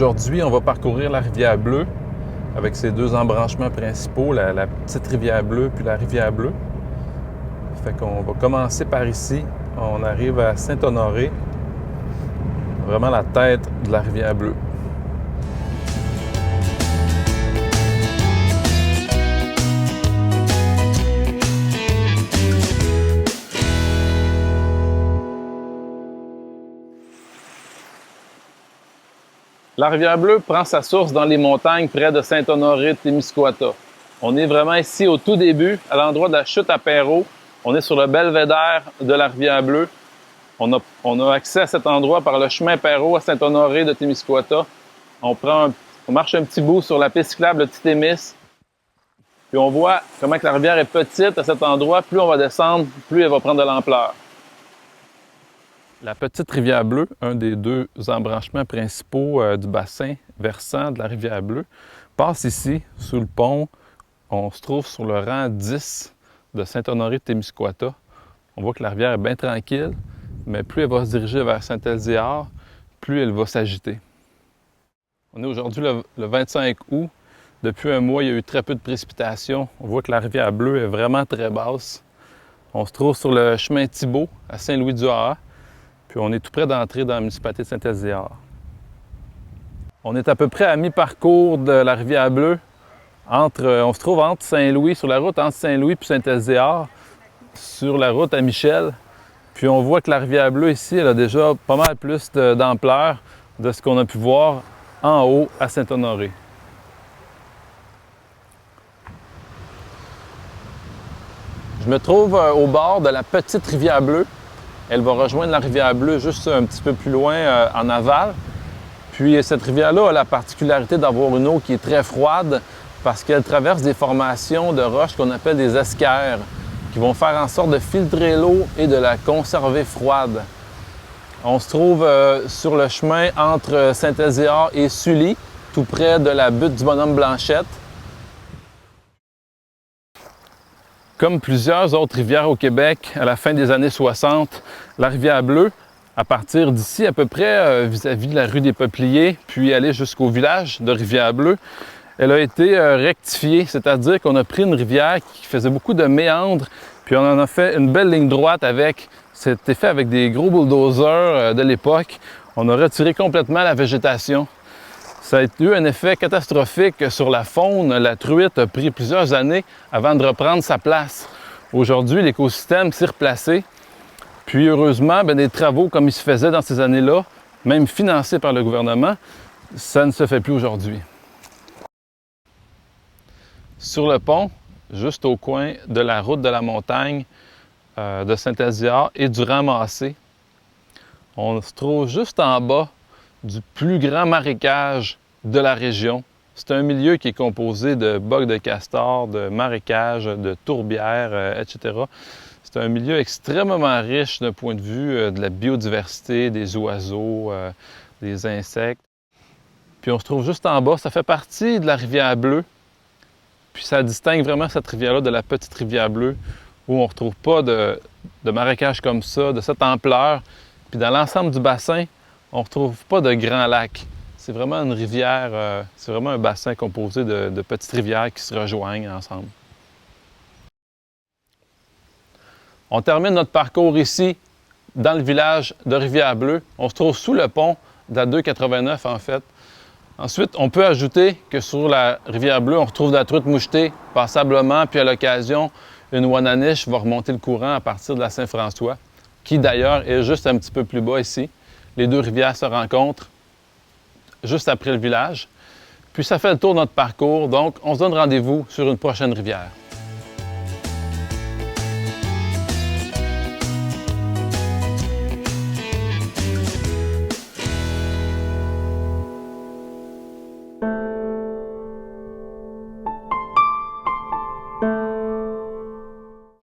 Aujourd'hui, on va parcourir la rivière Bleue avec ses deux embranchements principaux, la petite rivière Bleue puis la rivière Bleue. Fait qu'on va commencer par ici. On arrive à Saint-Honoré, vraiment la tête de la rivière Bleue. La rivière Bleue prend sa source dans les montagnes près de Saint-Honoré-Témiscouata. On est vraiment ici au tout début, à l'endroit de la chute à Perrault. On est sur le belvédère de la rivière Bleue. On a accès à cet endroit par le chemin Perrault à Saint-Honoré-de-Témiscouata. On marche un petit bout sur la piste cyclable de Titémis. Puis on voit comment que la rivière est petite à cet endroit. Plus on va descendre, plus elle va prendre de l'ampleur. La petite rivière Bleue, un des deux embranchements principaux du bassin versant de la rivière Bleue, passe ici, sous le pont. On se trouve sur le rang 10 de Saint-Honoré-de-Témiscouata. On voit que la rivière est bien tranquille, mais plus elle va se diriger vers Saint-Elzéar, plus elle va s'agiter. On est aujourd'hui le 25 août. Depuis un mois, il y a eu très peu de précipitations. On voit que la rivière Bleue est vraiment très basse. On se trouve sur le chemin Thibault à Saint-Louis-du-Ha. Puis on est tout près d'entrer dans la municipalité de Saint-Elzéar. On est à peu près à mi-parcours de la rivière Bleue. On se trouve entre Saint-Louis, sur la route entre Saint-Louis et Saint-Elzéar, sur la route à Michel. Puis on voit que la rivière Bleue ici, elle a déjà pas mal plus d'ampleur de ce qu'on a pu voir en haut à Saint-Honoré. Je me trouve au bord de la petite rivière Bleue. Elle va rejoindre la rivière Bleue juste un petit peu plus loin en aval. Puis cette rivière-là a la particularité d'avoir une eau qui est très froide parce qu'elle traverse des formations de roches qu'on appelle des esquerres qui vont faire en sorte de filtrer l'eau et de la conserver froide. On se trouve sur le chemin entre Saint-Elzéar et Sully, tout près de la butte du bonhomme Blanchette. Comme plusieurs autres rivières au Québec, à la fin des années 60, la rivière Bleue, à partir d'ici, à peu près vis-à-vis de la rue des Peupliers, puis aller jusqu'au village de Rivière-Bleue, elle a été rectifiée, c'est-à-dire qu'on a pris une rivière qui faisait beaucoup de méandres, puis on en a fait une belle ligne droite avec, c'était fait avec des gros bulldozers de l'époque. On a retiré complètement la végétation. Ça a eu un effet catastrophique sur la faune. La truite a pris plusieurs années avant de reprendre sa place. Aujourd'hui, l'écosystème s'est replacé. Puis heureusement, des travaux comme il se faisait dans ces années-là, même financés par le gouvernement, ça ne se fait plus aujourd'hui. Sur le pont, juste au coin de la route de la montagne de Saint-Elzéar et du Ramassé, on se trouve juste en bas du plus grand marécage de la région. C'est un milieu qui est composé de bocs de castor, de marécages, de tourbières, etc. C'est un milieu extrêmement riche d'un point de vue de la biodiversité, des oiseaux, des insectes. Puis on se trouve juste en bas, ça fait partie de la rivière Bleue. Puis ça distingue vraiment cette rivière-là de la petite rivière Bleue, où on ne retrouve pas de marécages comme ça, de cette ampleur. Puis dans l'ensemble du bassin, on ne retrouve pas de grands lacs. C'est vraiment une rivière, c'est vraiment un bassin composé de petites rivières qui se rejoignent ensemble. On termine notre parcours ici, dans le village de Rivière-Bleue. On se trouve sous le pont de la 289 en fait. Ensuite, on peut ajouter que sur la rivière Bleue, on retrouve de la truite mouchetée passablement, puis à l'occasion, une ouananiche va remonter le courant à partir de la Saint-François, qui d'ailleurs est juste un petit peu plus bas ici. Les deux rivières se rencontrent juste après le village. Puis ça fait le tour de notre parcours, donc on se donne rendez-vous sur une prochaine rivière.